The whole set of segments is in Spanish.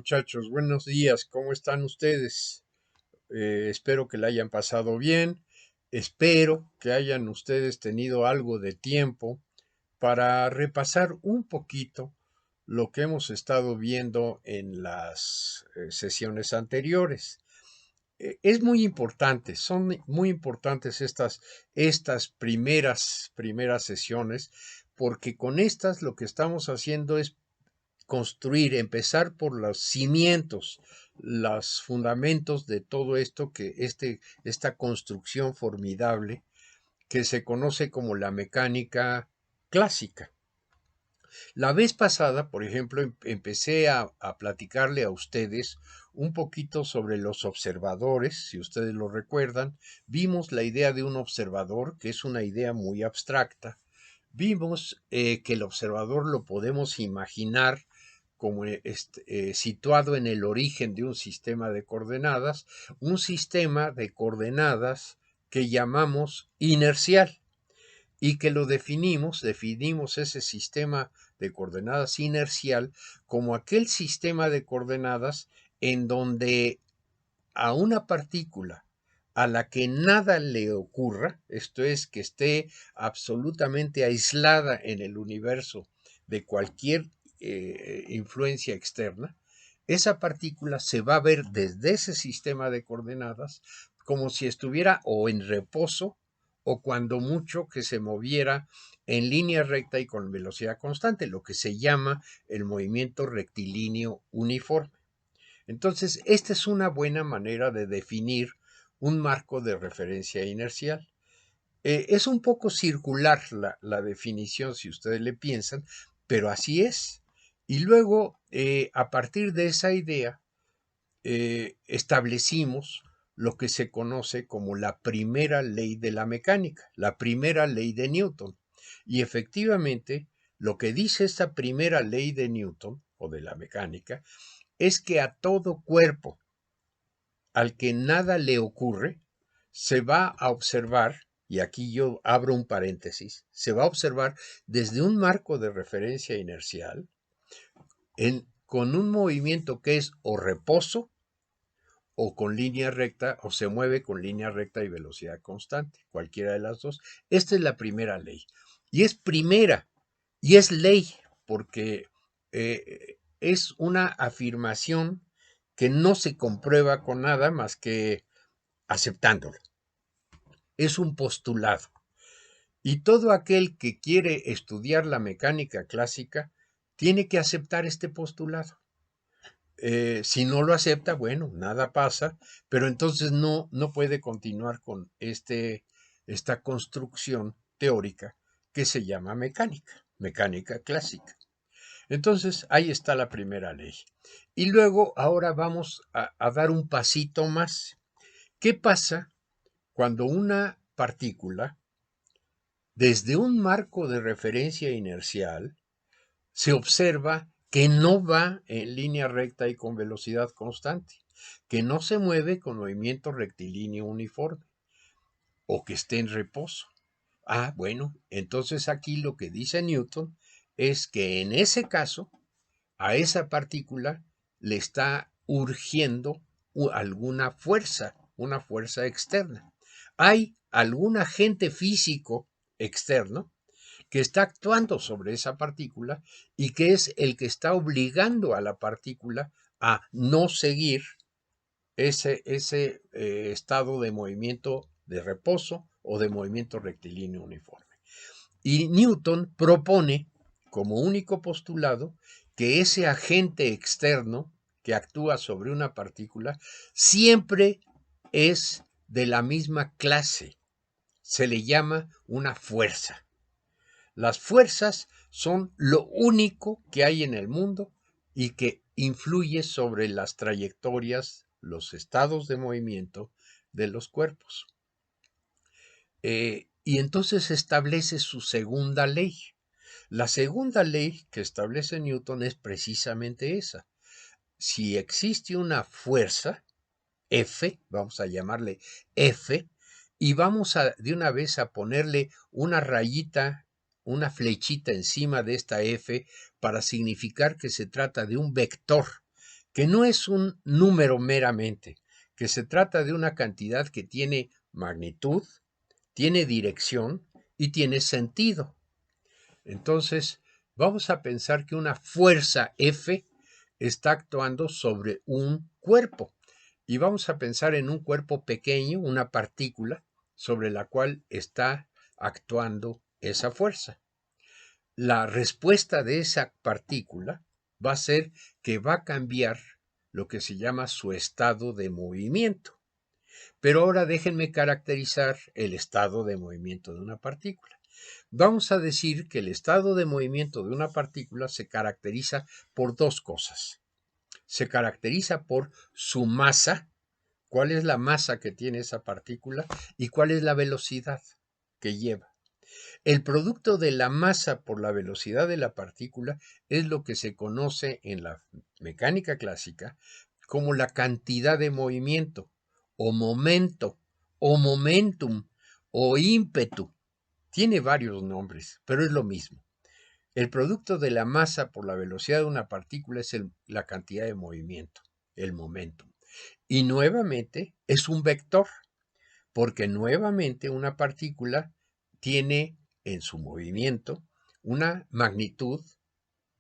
muchachos? Buenos días, ¿cómo están ustedes? Espero que la hayan pasado bien, espero que hayan ustedes tenido algo de tiempo para repasar un poquito lo que hemos estado viendo en las sesiones anteriores. Es muy importante, son muy importantes estas primeras sesiones, porque con estas lo que estamos haciendo es construir, empezar por los cimientos, los fundamentos de todo esto esta construcción formidable que se conoce como la mecánica clásica. La vez pasada, por ejemplo, empecé a platicarle a ustedes un poquito sobre los observadores, si ustedes lo recuerdan. Vimos la idea de un observador, que es una idea muy abstracta. Vimos que el observador lo podemos imaginar como situado en el origen de un sistema de coordenadas que llamamos inercial y que lo definimos ese sistema de coordenadas inercial como aquel sistema de coordenadas en donde a una partícula a la que nada le ocurra, esto es, que esté absolutamente aislada en el universo de cualquier influencia externa, esa partícula se va a ver desde ese sistema de coordenadas como si estuviera o en reposo o cuando mucho que se moviera en línea recta y con velocidad constante, lo que se llama el movimiento rectilíneo uniforme. Entonces, esta es una buena manera de definir un marco de referencia inercial. Es un poco circular la definición, si ustedes le piensan, pero así es. Y luego, a partir de esa idea, establecimos lo que se conoce como la primera ley de la mecánica, la primera ley de Newton. Y efectivamente, lo que dice esta primera ley de Newton, o de la mecánica, es que a todo cuerpo al que nada le ocurre, se va a observar, y aquí yo abro un paréntesis, se va a observar desde un marco de referencia inercial con un movimiento que es o reposo o con línea recta, o se mueve con línea recta y velocidad constante, cualquiera de las dos. Esta es la primera ley. Y es primera, y es ley, porque es una afirmación que no se comprueba con nada más que aceptándolo. Es un postulado. Y todo aquel que quiere estudiar la mecánica clásica tiene que aceptar este postulado. Si no lo acepta, bueno, nada pasa, pero entonces no puede continuar con esta construcción teórica que se llama mecánica clásica. Entonces, ahí está la primera ley. Y luego, ahora vamos a dar un pasito más. ¿Qué pasa cuando una partícula, desde un marco de referencia inercial, se observa que no va en línea recta y con velocidad constante, que no se mueve con movimiento rectilíneo uniforme o que esté en reposo? Ah, bueno, entonces aquí lo que dice Newton es que en ese caso a esa partícula le está urgiendo alguna fuerza, una fuerza externa. Hay algún agente físico externo que está actuando sobre esa partícula y que es el que está obligando a la partícula a no seguir ese estado de movimiento de reposo o de movimiento rectilíneo uniforme. Y Newton propone como único postulado que ese agente externo que actúa sobre una partícula siempre es de la misma clase. Se le llama una fuerza. Las fuerzas son lo único que hay en el mundo y que influye sobre las trayectorias, los estados de movimiento de los cuerpos. Y entonces establece su segunda ley. La segunda ley que establece Newton es precisamente esa. Si existe una fuerza, F, vamos a llamarle F, y vamos de una vez a ponerle una rayita, una flechita encima de esta F para significar que se trata de un vector, que no es un número meramente, que se trata de una cantidad que tiene magnitud, tiene dirección y tiene sentido. Entonces, vamos a pensar que una fuerza F está actuando sobre un cuerpo y vamos a pensar en un cuerpo pequeño, una partícula sobre la cual está actuando esa fuerza. La respuesta de esa partícula va a ser que va a cambiar lo que se llama su estado de movimiento. Pero ahora déjenme caracterizar el estado de movimiento de una partícula. Vamos a decir que el estado de movimiento de una partícula se caracteriza por dos cosas. Se caracteriza por su masa, cuál es la masa que tiene esa partícula y cuál es la velocidad que lleva. El producto de la masa por la velocidad de la partícula es lo que se conoce en la mecánica clásica como la cantidad de movimiento, o momento, o momentum, o ímpetu. Tiene varios nombres, pero es lo mismo. El producto de la masa por la velocidad de una partícula es la cantidad de movimiento, el momentum. Y nuevamente es un vector, porque nuevamente una partícula tiene en su movimiento una magnitud,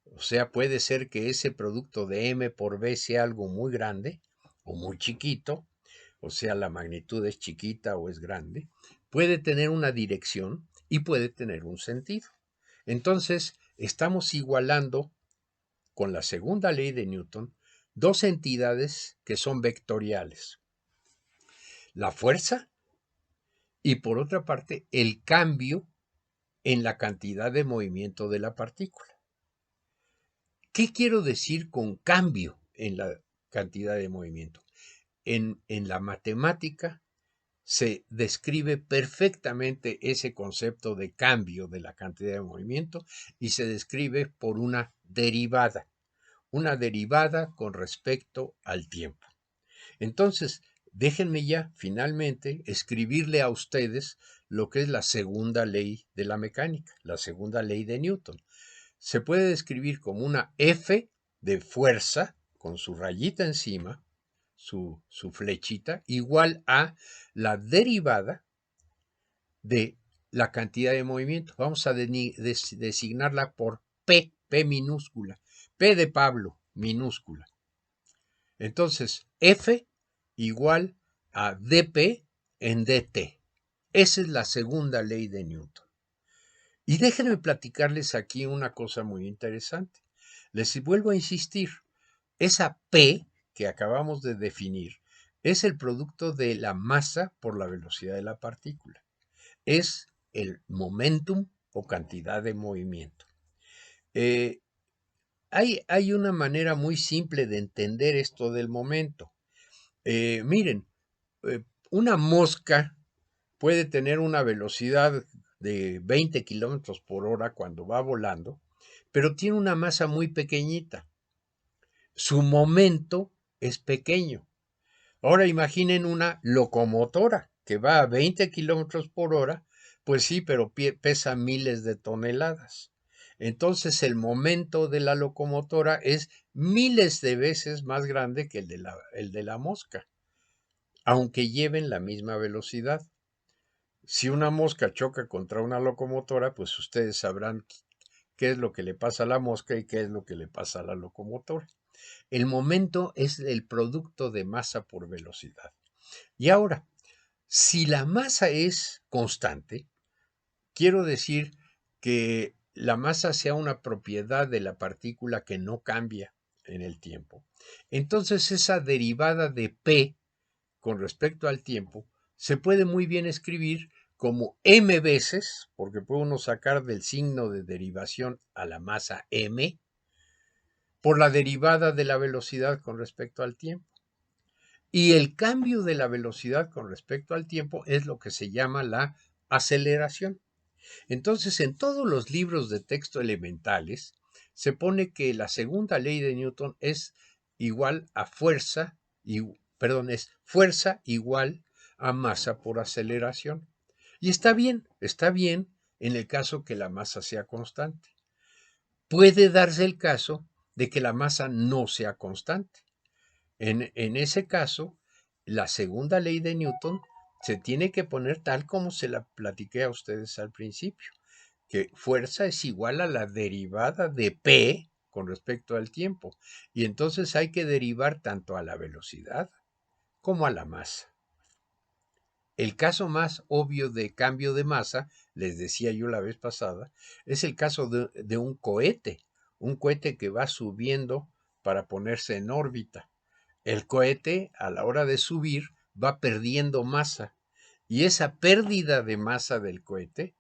o sea, puede ser que ese producto de m por b sea algo muy grande o muy chiquito, o sea, la magnitud es chiquita o es grande, puede tener una dirección y puede tener un sentido. Entonces, estamos igualando con la segunda ley de Newton dos entidades que son vectoriales. La fuerza y por otra parte el cambio en la cantidad de movimiento de la partícula. ¿Qué quiero decir con cambio en la cantidad de movimiento? En la matemática se describe perfectamente ese concepto de cambio de la cantidad de movimiento y se describe por una derivada con respecto al tiempo. Entonces, déjenme ya finalmente escribirle a ustedes lo que es la segunda ley de la mecánica, la segunda ley de Newton. Se puede describir como una F de fuerza con su rayita encima, su flechita, igual a la derivada de la cantidad de movimiento. Vamos a designarla por P minúscula, P de Pablo minúscula. Entonces, F igual a dP en dt. Esa es la segunda ley de Newton. Y déjenme platicarles aquí una cosa muy interesante. Les vuelvo a insistir, esa P que acabamos de definir es el producto de la masa por la velocidad de la partícula. Es el momentum o cantidad de movimiento. Hay una manera muy simple de entender esto del momento. Miren, una mosca puede tener una velocidad de 20 kilómetros por hora cuando va volando, pero tiene una masa muy pequeñita. Su momento es pequeño. Ahora imaginen una locomotora que va a 20 kilómetros por hora, pues sí, pero pesa miles de toneladas. Entonces el momento de la locomotora es miles de veces más grande que el de la mosca, aunque lleven la misma velocidad. Si una mosca choca contra una locomotora, pues ustedes sabrán qué es lo que le pasa a la mosca y qué es lo que le pasa a la locomotora. El momento es el producto de masa por velocidad. Y ahora, si la masa es constante, quiero decir que la masa sea una propiedad de la partícula que no cambia en el tiempo. Entonces esa derivada de P con respecto al tiempo se puede muy bien escribir como m veces, porque puede uno sacar del signo de derivación a la masa m, por la derivada de la velocidad con respecto al tiempo. Y el cambio de la velocidad con respecto al tiempo es lo que se llama la aceleración. Entonces, en todos los libros de texto elementales se pone que la segunda ley de Newton es igual a fuerza, es fuerza igual a masa por aceleración. Y está bien en el caso que la masa sea constante. Puede darse el caso de que la masa no sea constante. En ese caso, la segunda ley de Newton se tiene que poner tal como se la platiqué a ustedes al principio, que fuerza es igual a la derivada de P con respecto al tiempo. Y entonces hay que derivar tanto a la velocidad como a la masa. El caso más obvio de cambio de masa, les decía yo la vez pasada, es el caso de un cohete que va subiendo para ponerse en órbita. El cohete, a la hora de subir, va perdiendo masa y esa pérdida de masa del cohete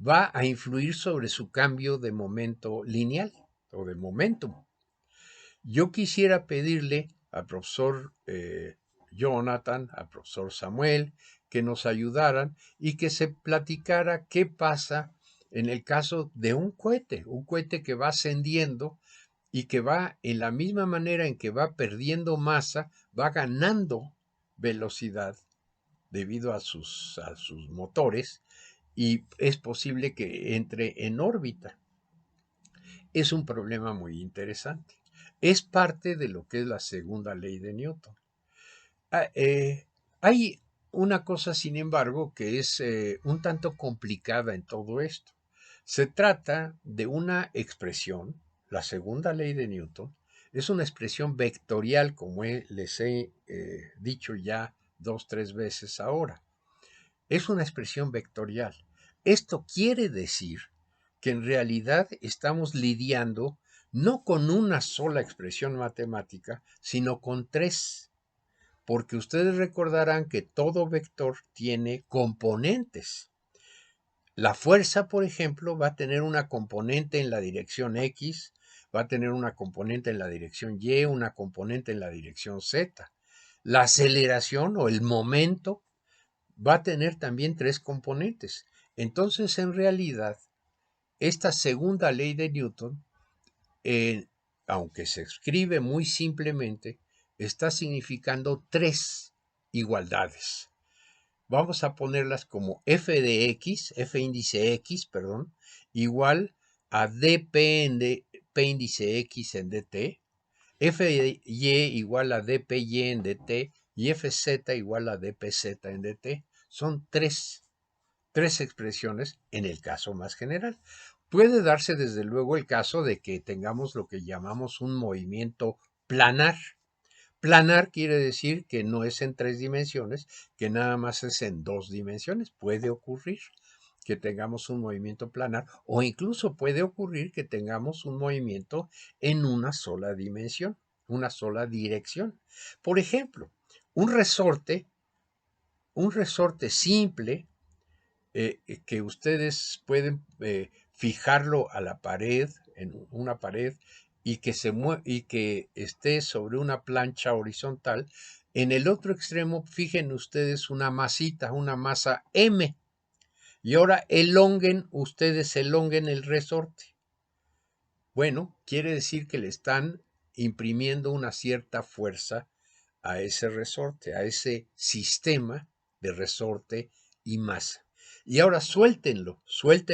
va a influir sobre su cambio de momento lineal o de momentum. Yo quisiera pedirle al profesor Jonathan, al profesor Samuel, que nos ayudaran y que se platicara qué pasa en el caso de un cohete que va ascendiendo y que va en la misma manera en que va perdiendo masa, va ganando velocidad debido a sus motores y es posible que entre en órbita. Es un problema muy interesante. Es parte de lo que es la segunda ley de Newton. Ah, hay una cosa, sin embargo, que es un tanto complicada en todo esto. Se trata de una expresión, la segunda ley de Newton, es una expresión vectorial, como les he dicho ya 2, 3 veces ahora. Es una expresión vectorial. Esto quiere decir que en realidad estamos lidiando no con una sola expresión matemática, sino con tres, porque ustedes recordarán que todo vector tiene componentes. La fuerza, por ejemplo, va a tener una componente en la dirección X, va a tener una componente en la dirección Y, una componente en la dirección Z. La aceleración o el momento va a tener también tres componentes. Entonces, en realidad, esta segunda ley de Newton, aunque se escribe muy simplemente, está significando tres igualdades. Vamos a ponerlas como f de x, f índice x, perdón, igual a dp en p índice x en dt, f de y igual a dpy en dt y fz igual a dpz en dt. Son tres expresiones en el caso más general. Puede darse desde luego el caso de que tengamos lo que llamamos un movimiento planar. Planar quiere decir que no es en 3 dimensiones, que nada más es en 2 dimensiones. Puede ocurrir que tengamos un movimiento planar o incluso puede ocurrir que tengamos un movimiento en una sola dimensión, una sola dirección. Por ejemplo, un resorte simple que ustedes pueden fijarlo a la pared, en una pared, y que esté sobre una plancha horizontal. En el otro extremo, fijen ustedes una masita, una masa M. Y ahora ustedes elonguen el resorte. Bueno, quiere decir que le están imprimiendo una cierta fuerza a ese resorte, a ese sistema de resorte y masa. Y ahora suelten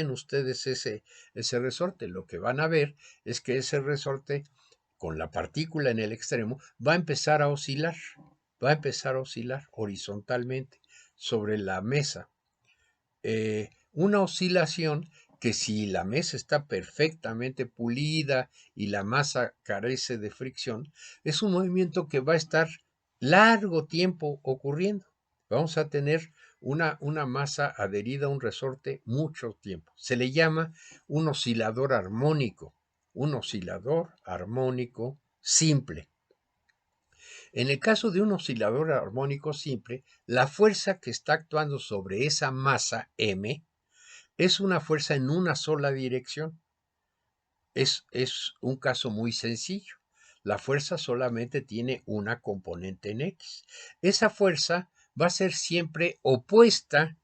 ustedes ese resorte. Lo que van a ver es que ese resorte, con la partícula en el extremo, va a empezar a oscilar, horizontalmente sobre la mesa. Una oscilación que si la mesa está perfectamente pulida y la masa carece de fricción, es un movimiento que va a estar largo tiempo ocurriendo. Vamos a tener una masa adherida a un resorte mucho tiempo. Se le llama un oscilador armónico simple. En el caso de un oscilador armónico simple, la fuerza que está actuando sobre esa masa M es una fuerza en una sola dirección. Es un caso muy sencillo. La fuerza solamente tiene una componente en X. Esa fuerza va a ser siempre opuesta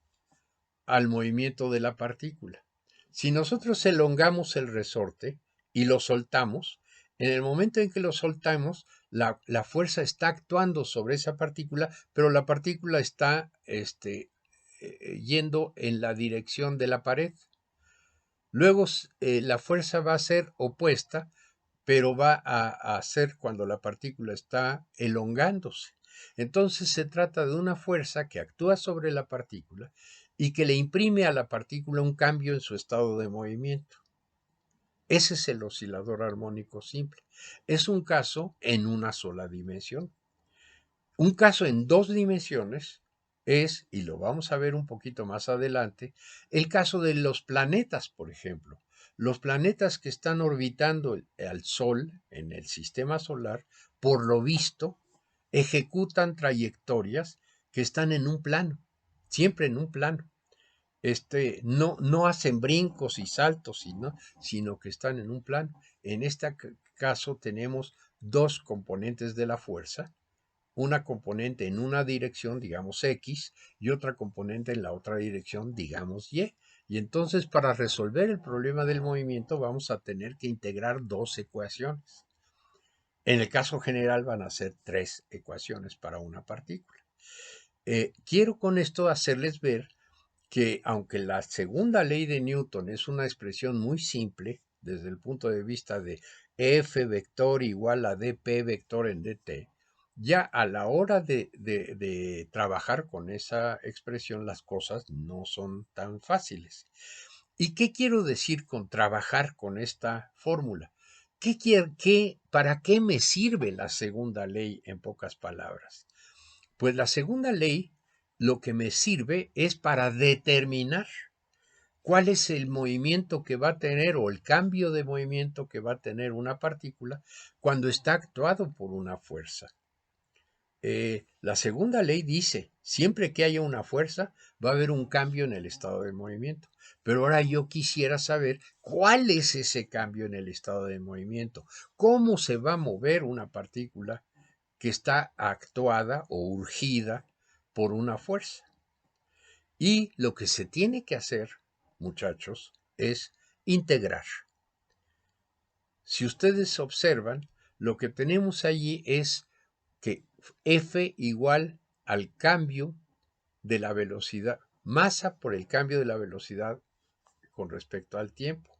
al movimiento de la partícula. Si nosotros elongamos el resorte y lo soltamos, en el momento en que lo soltamos, la fuerza está actuando sobre esa partícula, pero la partícula está yendo en la dirección de la pared. Luego la fuerza va a ser opuesta, pero va a hacer cuando la partícula está elongándose. Entonces se trata de una fuerza que actúa sobre la partícula y que le imprime a la partícula un cambio en su estado de movimiento. Ese es el oscilador armónico simple. Es un caso en una sola dimensión. Un caso en dos dimensiones es, y lo vamos a ver un poquito más adelante, el caso de los planetas, por ejemplo. Los planetas que están orbitando al Sol en el sistema solar, por lo visto, ejecutan trayectorias que están en un plano, siempre en un plano. No hacen brincos y saltos, sino que están en un plano. En este caso tenemos dos componentes de la fuerza, una componente en una dirección, digamos X, y otra componente en la otra dirección, digamos Y. Y entonces para resolver el problema del movimiento vamos a tener que integrar dos ecuaciones. En el caso general van a ser tres ecuaciones para una partícula. Quiero con esto hacerles ver que aunque la segunda ley de Newton es una expresión muy simple desde el punto de vista de F vector igual a dp vector en dt, ya a la hora de trabajar con esa expresión las cosas no son tan fáciles. ¿Y qué quiero decir con trabajar con esta fórmula? ¿Para qué me sirve la segunda ley en pocas palabras? Pues la segunda ley lo que me sirve es para determinar cuál es el movimiento que va a tener o el cambio de movimiento que va a tener una partícula cuando está actuado por una fuerza. La segunda ley dice, siempre que haya una fuerza, va a haber un cambio en el estado de movimiento. Pero ahora yo quisiera saber cuál es ese cambio en el estado de movimiento, cómo se va a mover una partícula que está actuada o urgida por una fuerza. Y lo que se tiene que hacer, muchachos, es integrar. Si ustedes observan, lo que tenemos allí es que F igual al cambio de la velocidad, masa por el cambio de la velocidad con respecto al tiempo.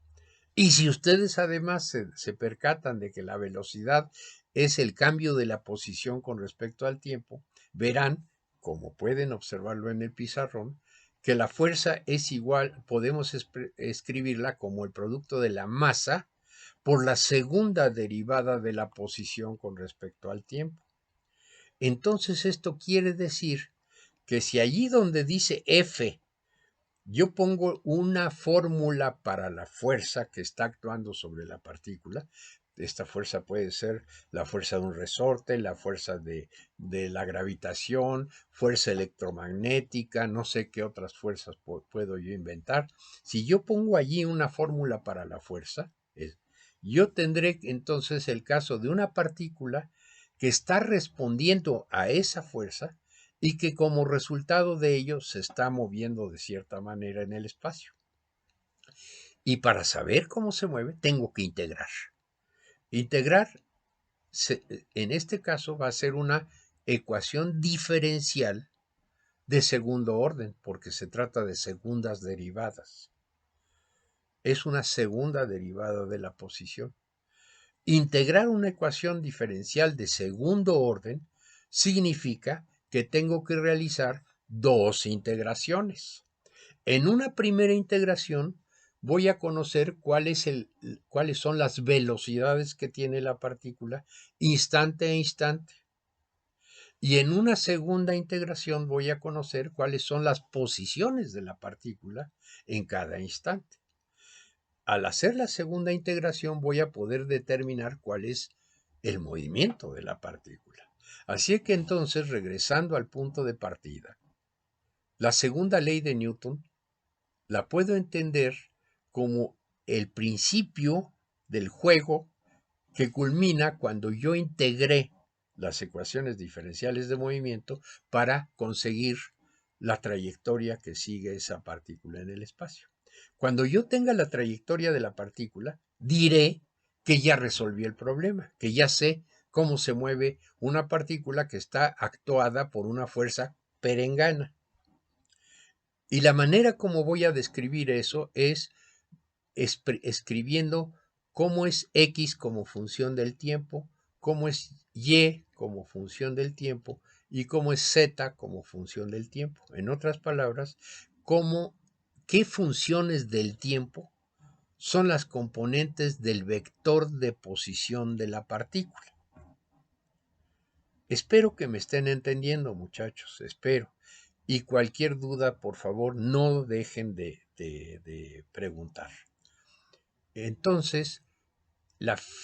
Y si ustedes además se percatan de que la velocidad es el cambio de la posición con respecto al tiempo, verán, como pueden observarlo en el pizarrón, que la fuerza es igual, podemos escribirla como el producto de la masa por la segunda derivada de la posición con respecto al tiempo. Entonces esto quiere decir que si allí donde dice F yo pongo una fórmula para la fuerza que está actuando sobre la partícula. Esta fuerza puede ser la fuerza de un resorte, la fuerza de la gravitación, fuerza electromagnética, no sé qué otras fuerzas puedo yo inventar. Si yo pongo allí una fórmula para la fuerza, yo tendré entonces el caso de una partícula que está respondiendo a esa fuerza y que como resultado de ello se está moviendo de cierta manera en el espacio. Y para saber cómo se mueve, tengo que integrar. Integrar, en este caso, va a ser una ecuación diferencial de segundo orden, porque se trata de segundas derivadas. Es una segunda derivada de la posición. Integrar una ecuación diferencial de segundo orden significa que tengo que realizar dos integraciones. En una primera integración voy a conocer cuáles son las velocidades que tiene la partícula instante a instante. Y en una segunda integración voy a conocer cuáles son las posiciones de la partícula en cada instante. Al hacer la segunda integración voy a poder determinar cuál es el movimiento de la partícula. Así que entonces, regresando al punto de partida, la segunda ley de Newton la puedo entender como el principio del juego que culmina cuando yo integré las ecuaciones diferenciales de movimiento para conseguir la trayectoria que sigue esa partícula en el espacio. Cuando yo tenga la trayectoria de la partícula, diré que ya resolví el problema, que ya sé cómo se mueve una partícula que está actuada por una fuerza perengana. Y la manera como voy a describir eso es escribiendo cómo es X como función del tiempo, cómo es Y como función del tiempo y cómo es Z como función del tiempo. En otras palabras, qué funciones del tiempo son las componentes del vector de posición de la partícula. Espero que me estén entendiendo, muchachos, espero. Y cualquier duda, por favor, no dejen de preguntar. Entonces,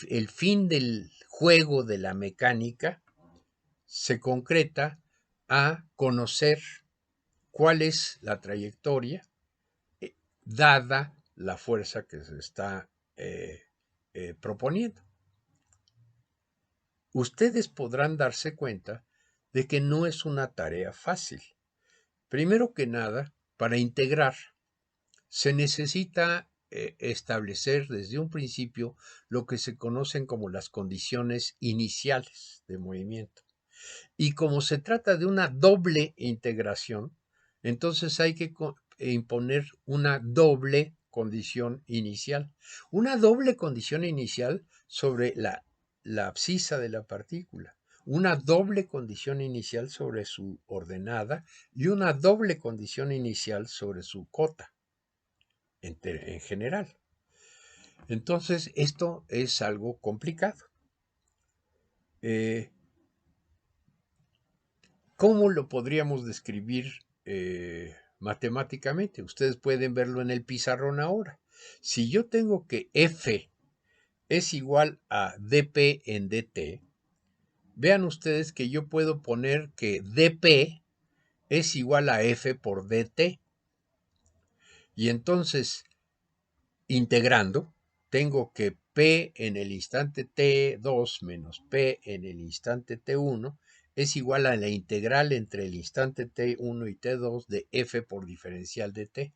el fin del juego de la mecánica se concreta a conocer cuál es la trayectoria dada la fuerza que se está proponiendo. Ustedes podrán darse cuenta de que no es una tarea fácil. Primero que nada, para integrar, se necesita establecer desde un principio lo que se conocen como las condiciones iniciales de movimiento. Y como se trata de una doble integración, entonces hay que imponer una doble condición inicial. Una doble condición inicial sobre la abscisa de la partícula. Una doble condición inicial sobre su ordenada y una doble condición inicial sobre su cota en general. Entonces, esto es algo complicado. ¿Cómo lo podríamos describir matemáticamente? Ustedes pueden verlo en el pizarrón ahora. Si yo tengo que F es igual a dP en dt, vean ustedes que yo puedo poner que dP es igual a F por dt. Y entonces, integrando, tengo que P en el instante t2 menos P en el instante t1 es igual a la integral entre el instante t1 y t2 de F por diferencial de t.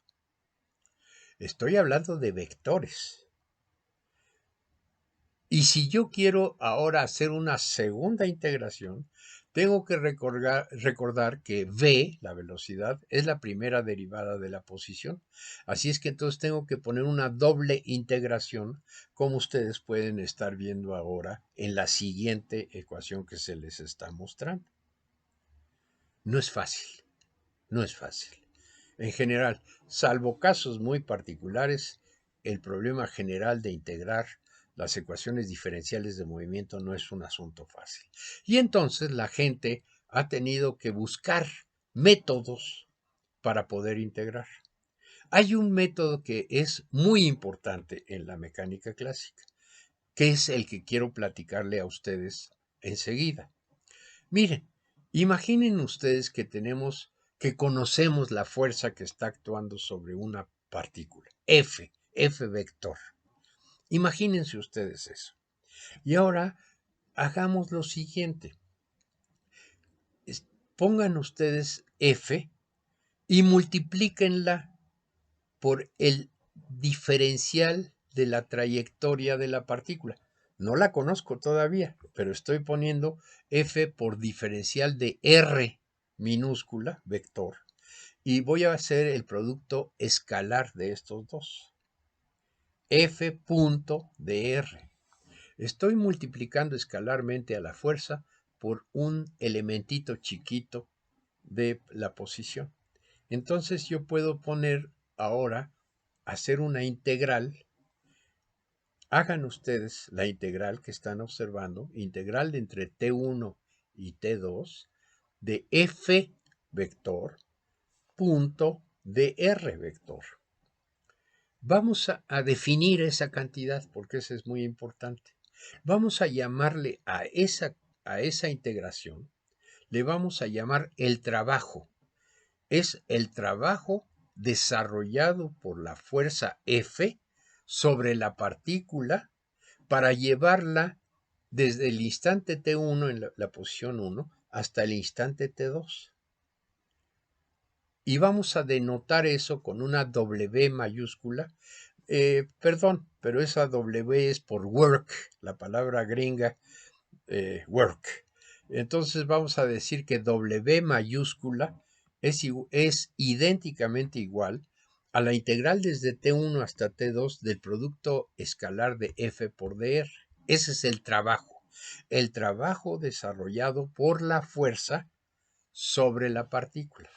Estoy hablando de vectores. Y si yo quiero ahora hacer una segunda integración, tengo que recordar que v, la velocidad, es la primera derivada de la posición. Así es que entonces tengo que poner una doble integración, como ustedes pueden estar viendo ahora en la siguiente ecuación que se les está mostrando. No es fácil, no es fácil. En general, salvo casos muy particulares, el problema general de integrar las ecuaciones diferenciales de movimiento no es un asunto fácil. Y entonces la gente ha tenido que buscar métodos para poder integrar. Hay un método que es muy importante en la mecánica clásica, que es el que quiero platicarle a ustedes enseguida. Miren, imaginen ustedes que conocemos la fuerza que está actuando sobre una partícula, F vector. Imagínense ustedes eso. Y ahora hagamos lo siguiente. Pongan ustedes F y multiplíquenla por el diferencial de la trayectoria de la partícula. No la conozco todavía, pero estoy poniendo F por diferencial de R minúscula, vector, y voy a hacer el producto escalar de estos dos. F punto de R. Estoy multiplicando escalarmente a la fuerza por un elementito chiquito de la posición. Entonces yo puedo poner ahora, hacer una integral. Hagan ustedes la integral que están observando, integral de entre t1 y t2 de f vector punto de r vector. Vamos a definir esa cantidad porque eso es muy importante. Vamos a llamarle a esa integración, le vamos a llamar el trabajo. Es el trabajo desarrollado por la fuerza F sobre la partícula para llevarla desde el instante T1 en la posición 1 hasta el instante T2. Y vamos a denotar eso con una W mayúscula. Perdón, pero esa W es por work, la palabra gringa work. Entonces vamos a decir que W mayúscula es idénticamente igual a la integral desde T1 hasta T2 del producto escalar de F por dr. Ese es el trabajo desarrollado por la fuerza sobre la partícula.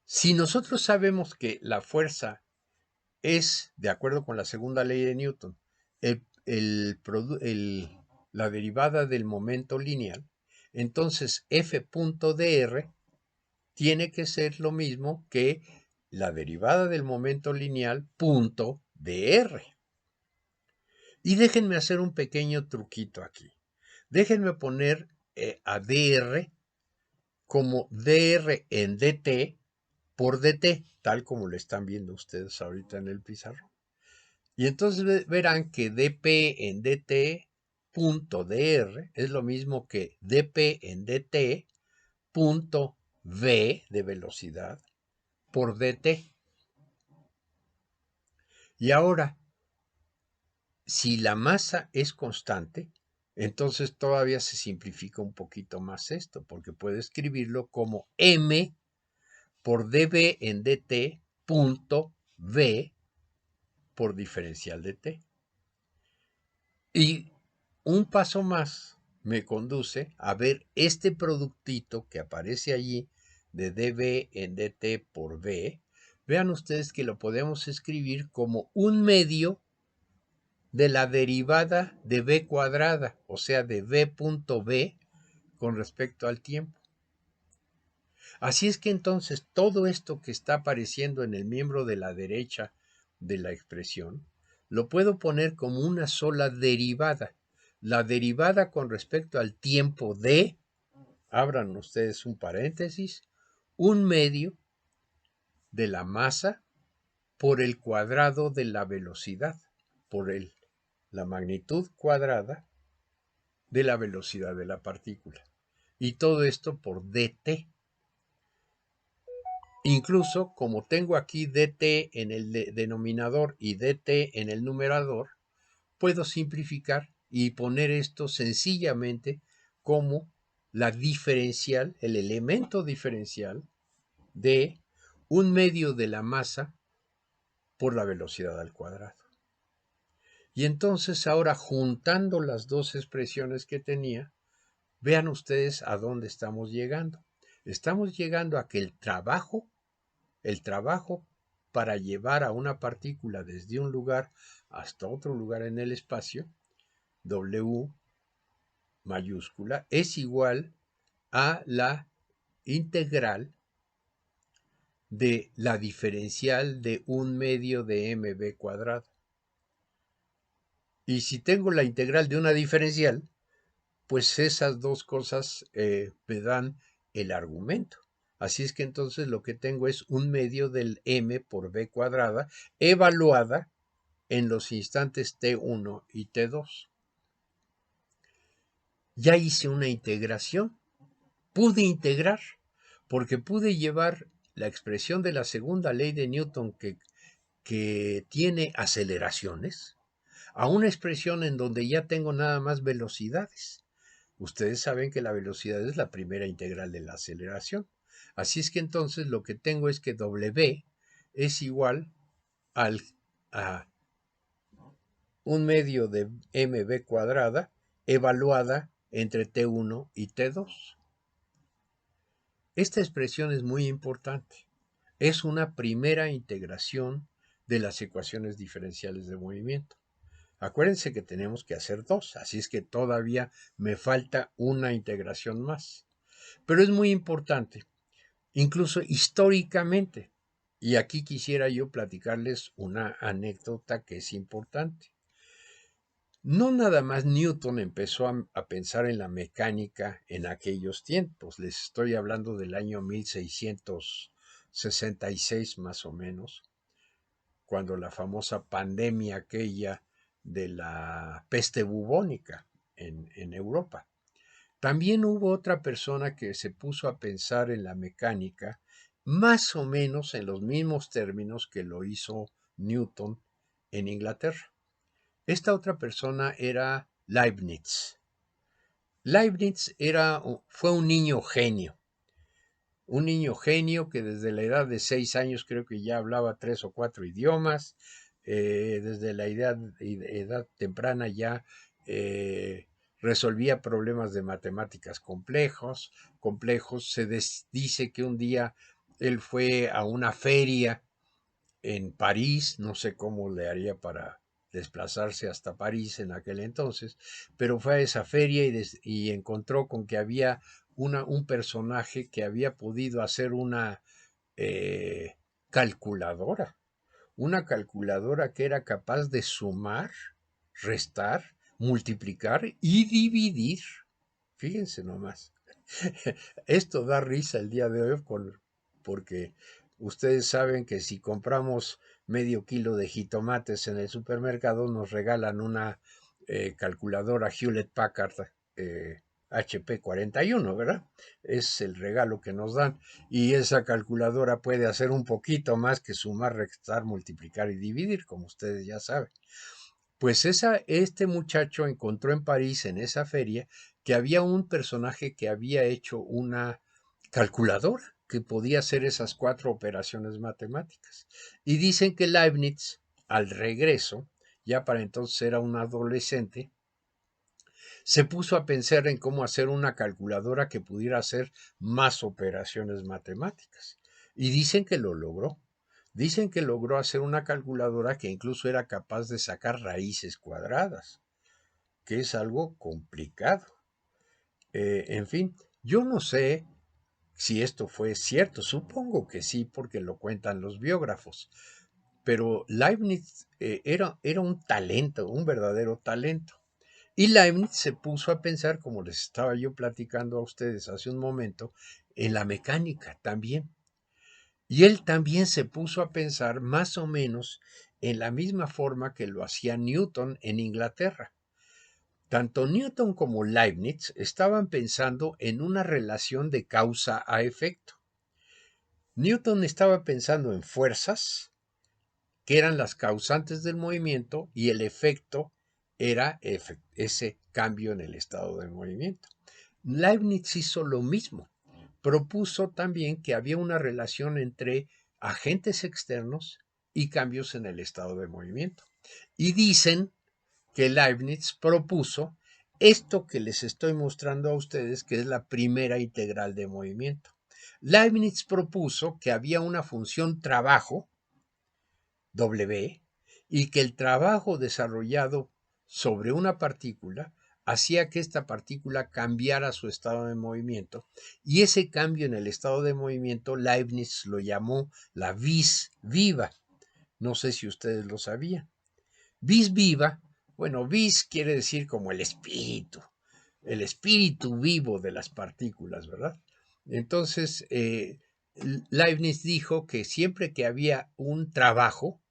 Si nosotros sabemos que la fuerza es, de acuerdo con la segunda ley de Newton, la derivada del momento lineal, entonces F.dr tiene que ser lo mismo que la derivada del momento lineal punto dr. Y déjenme hacer un pequeño truquito aquí. Déjenme poner a dr como dr en dt por dt, tal como lo están viendo ustedes ahorita en el pizarrón. Y entonces verán que dp en dt punto dr es lo mismo que dp en dt punto v de velocidad por dt. Y ahora, si la masa es constante, entonces todavía se simplifica un poquito más esto, porque puedo escribirlo como m por dv en dt punto v por diferencial de t. Y un paso más me conduce a ver este productito que aparece allí de dv en dt por v. Vean ustedes que lo podemos escribir como un medio de la derivada de v cuadrada, o sea, de v punto v con respecto al tiempo. Así es que entonces todo esto que está apareciendo en el miembro de la derecha de la expresión, lo puedo poner como una sola derivada. La derivada con respecto al tiempo de, abran ustedes un paréntesis, un medio de la masa por el cuadrado de la velocidad, por la magnitud cuadrada de la velocidad de la partícula. Y todo esto por dt. Incluso como tengo aquí dt en el denominador y dt en el numerador, puedo simplificar y poner esto sencillamente como la diferencial, el elemento diferencial de un medio de la masa por la velocidad al cuadrado. Y entonces ahora juntando las dos expresiones que tenía, vean ustedes a dónde estamos llegando. Estamos llegando a que el trabajo para llevar a una partícula desde un lugar hasta otro lugar en el espacio, W mayúscula, es igual a la integral de la diferencial de un medio de mv cuadrado. Y si tengo la integral de una diferencial, pues esas dos cosas me dan el argumento. Así es que entonces lo que tengo es un medio del m por v cuadrada evaluada en los instantes t1 y t2. Ya hice una integración. Pude integrar porque pude llevar la expresión de la segunda ley de Newton que tiene aceleraciones a una expresión en donde ya tengo nada más velocidades. Ustedes saben que la velocidad es la primera integral de la aceleración. Así es que entonces lo que tengo es que W es igual a un medio de mv cuadrada evaluada entre T1 y T2. Esta expresión es muy importante. Es una primera integración de las ecuaciones diferenciales de movimiento. Acuérdense que tenemos que hacer dos, así es que todavía me falta una integración más. Pero es muy importante, incluso históricamente. Y aquí quisiera yo platicarles una anécdota que es importante. No nada más Newton empezó a pensar en la mecánica en aquellos tiempos. Les estoy hablando del año 1666 más o menos, cuando la famosa pandemia aquella de la peste bubónica en Europa. También hubo otra persona que se puso a pensar en la mecánica más o menos en los mismos términos que lo hizo Newton en Inglaterra. Esta otra persona era Leibniz. Leibniz fue un niño genio. un niño genio que desde la edad de 6 años creo que ya hablaba 3 o 4 idiomas, desde la edad temprana ya eh, resolvía problemas de matemáticas complejos. Dice que un día él fue a una feria en París, no sé cómo le haría para desplazarse hasta París en aquel entonces, pero fue a esa feria y encontró con que había un personaje que había podido hacer eh, calculadora, una calculadora que era capaz de sumar, restar, multiplicar y dividir. Fíjense nomás. Esto da risa el día de hoy porque ustedes saben que si compramos medio kilo de jitomates en el supermercado nos regalan una calculadora Hewlett Packard HP 41, ¿verdad? Es el regalo que nos dan y esa calculadora puede hacer un poquito más que sumar, restar, multiplicar y dividir, como ustedes ya saben. Pues este muchacho encontró en París, en esa feria, que había un personaje que había hecho una calculadora que podía hacer esas 4 operaciones matemáticas. Y dicen que Leibniz, al regreso, ya para entonces era un adolescente, se puso a pensar en cómo hacer una calculadora que pudiera hacer más operaciones matemáticas. Y dicen que lo logró. Dicen que logró hacer una calculadora que incluso era capaz de sacar raíces cuadradas, que es algo complicado. En fin, yo no sé si esto fue cierto, supongo que sí, porque lo cuentan los biógrafos, pero Leibniz era un talento, un verdadero talento. Y Leibniz se puso a pensar, como les estaba yo platicando a ustedes hace un momento, en la mecánica también. Y él también se puso a pensar más o menos en la misma forma que lo hacía Newton en Inglaterra. Tanto Newton como Leibniz estaban pensando en una relación de causa a efecto. Newton estaba pensando en fuerzas, que eran las causantes del movimiento, y el efecto era ese cambio en el estado de movimiento. Leibniz hizo lo mismo. Propuso también que había una relación entre agentes externos y cambios en el estado de movimiento. Y dicen que Leibniz propuso esto que les estoy mostrando a ustedes, que es la primera integral de movimiento. Leibniz propuso que había una función trabajo, W, y que el trabajo desarrollado sobre una partícula hacía que esta partícula cambiara su estado de movimiento, y ese cambio en el estado de movimiento Leibniz lo llamó la vis viva. No sé si ustedes lo sabían. Vis viva, bueno, vis quiere decir como el espíritu vivo de las partículas, ¿verdad? Entonces, Leibniz dijo que siempre que había un trabajo,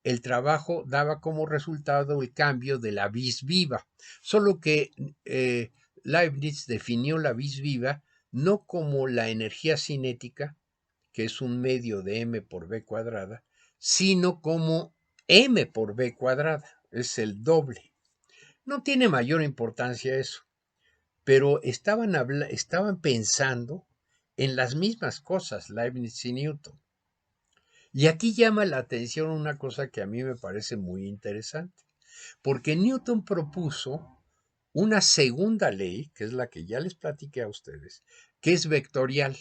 el trabajo daba como resultado el cambio de la vis viva, solo que Leibniz definió la vis viva no como la energía cinética, que es un medio de m por b cuadrada, sino como m por b cuadrada, es el doble. No tiene mayor importancia eso, pero estaban pensando en las mismas cosas Leibniz y Newton. Y aquí llama la atención una cosa que a mí me parece muy interesante, porque Newton propuso una segunda ley, que es la que ya les platiqué a ustedes, que es vectorial.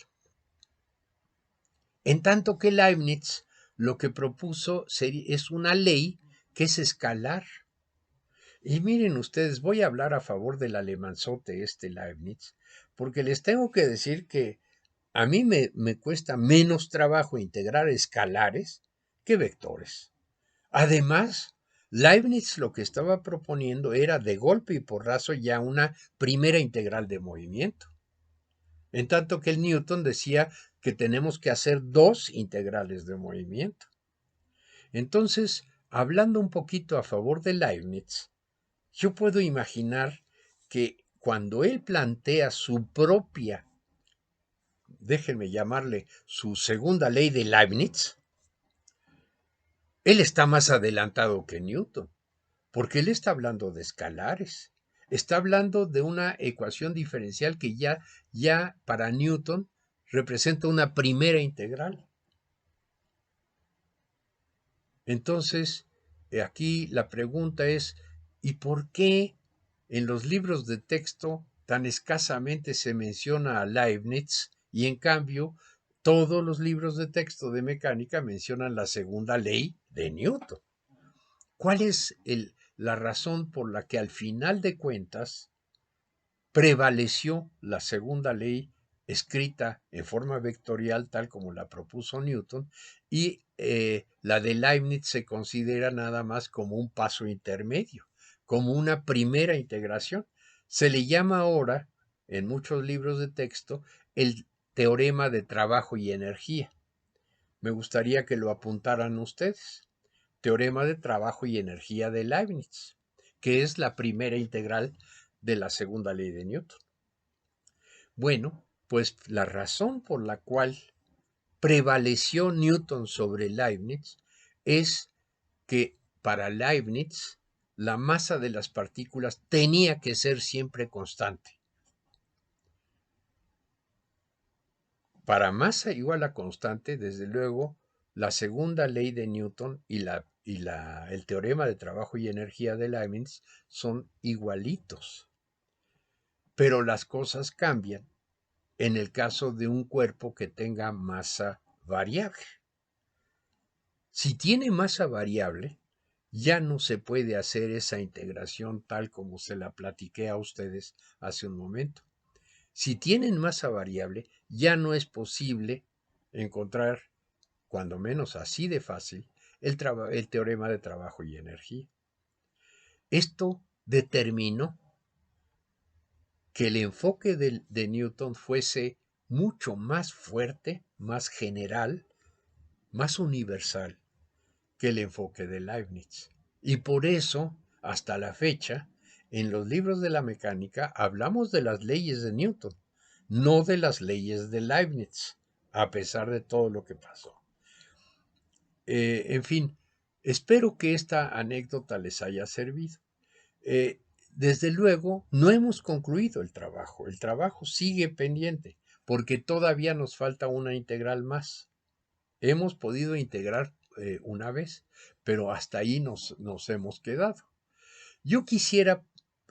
En tanto que Leibniz lo que propuso es una ley que es escalar. Y miren ustedes, voy a hablar a favor del alemanzote Leibniz, porque les tengo que decir que a mí me cuesta menos trabajo integrar escalares que vectores. Además, Leibniz lo que estaba proponiendo era de golpe y porrazo ya una primera integral de movimiento. En tanto que el Newton decía que tenemos que hacer 2 integrales de movimiento. Entonces, hablando un poquito a favor de Leibniz, yo puedo imaginar que cuando él plantea su propia, déjenme llamarle su segunda ley de Leibniz, él está más adelantado que Newton, porque él está hablando de escalares, está hablando de una ecuación diferencial que ya para Newton representa una primera integral. Entonces, aquí la pregunta es, ¿y por qué en los libros de texto tan escasamente se menciona a Leibniz y en cambio todos los libros de texto de mecánica mencionan la segunda ley de Newton? ¿Cuál es la razón por la que al final de cuentas prevaleció la segunda ley escrita en forma vectorial tal como la propuso Newton y la de Leibniz se considera nada más como un paso intermedio, como una primera integración? Se le llama ahora, en muchos libros de texto, el teorema de trabajo y energía. Me gustaría que lo apuntaran ustedes. Teorema de trabajo y energía de Leibniz, que es la primera integral de la segunda ley de Newton. Bueno, pues la razón por la cual prevaleció Newton sobre Leibniz es que para Leibniz la masa de las partículas tenía que ser siempre constante. Para masa igual a constante, desde luego, la segunda ley de Newton y el teorema de trabajo y energía de Leibniz son igualitos. Pero las cosas cambian en el caso de un cuerpo que tenga masa variable. Si tiene masa variable, ya no se puede hacer esa integración tal como se la platiqué a ustedes hace un momento. Si tienen masa variable, ya no es posible encontrar, cuando menos así de fácil, el teorema de trabajo y energía. Esto determinó que el enfoque de Newton fuese mucho más fuerte, más general, más universal que el enfoque de Leibniz. Y por eso, hasta la fecha, en los libros de la mecánica hablamos de las leyes de Newton, no de las leyes de Leibniz, a pesar de todo lo que pasó. En fin, espero que esta anécdota les haya servido. Desde luego, no hemos concluido el trabajo sigue pendiente, porque todavía nos falta una integral más. Hemos podido integrar una vez, pero hasta ahí nos hemos quedado. Yo quisiera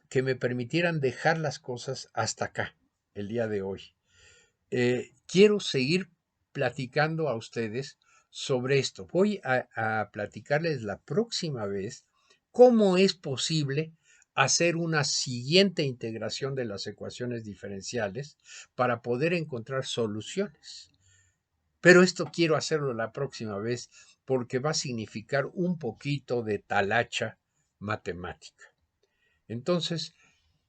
que me permitieran dejar las cosas hasta acá, el día de hoy. Quiero seguir platicando a ustedes sobre esto. Voy a platicarles la próxima vez cómo es posible hacer una siguiente integración de las ecuaciones diferenciales para poder encontrar soluciones. Pero esto quiero hacerlo la próxima vez porque va a significar un poquito de talacha matemática. Entonces,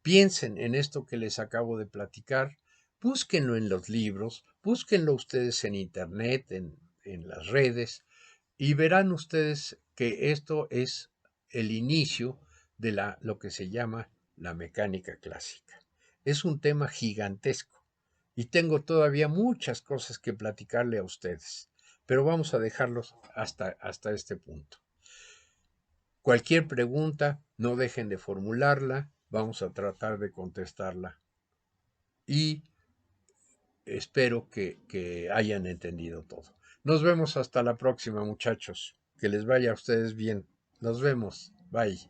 piensen en esto que les acabo de platicar, búsquenlo en los libros, búsquenlo ustedes en internet, en las redes, y verán ustedes que esto es el inicio de lo que se llama la mecánica clásica. Es un tema gigantesco y tengo todavía muchas cosas que platicarle a ustedes, pero vamos a dejarlos hasta este punto. Cualquier pregunta, no dejen de formularla, vamos a tratar de contestarla y espero que hayan entendido todo. Nos vemos hasta la próxima, muchachos. Que les vaya a ustedes bien. Nos vemos. Bye.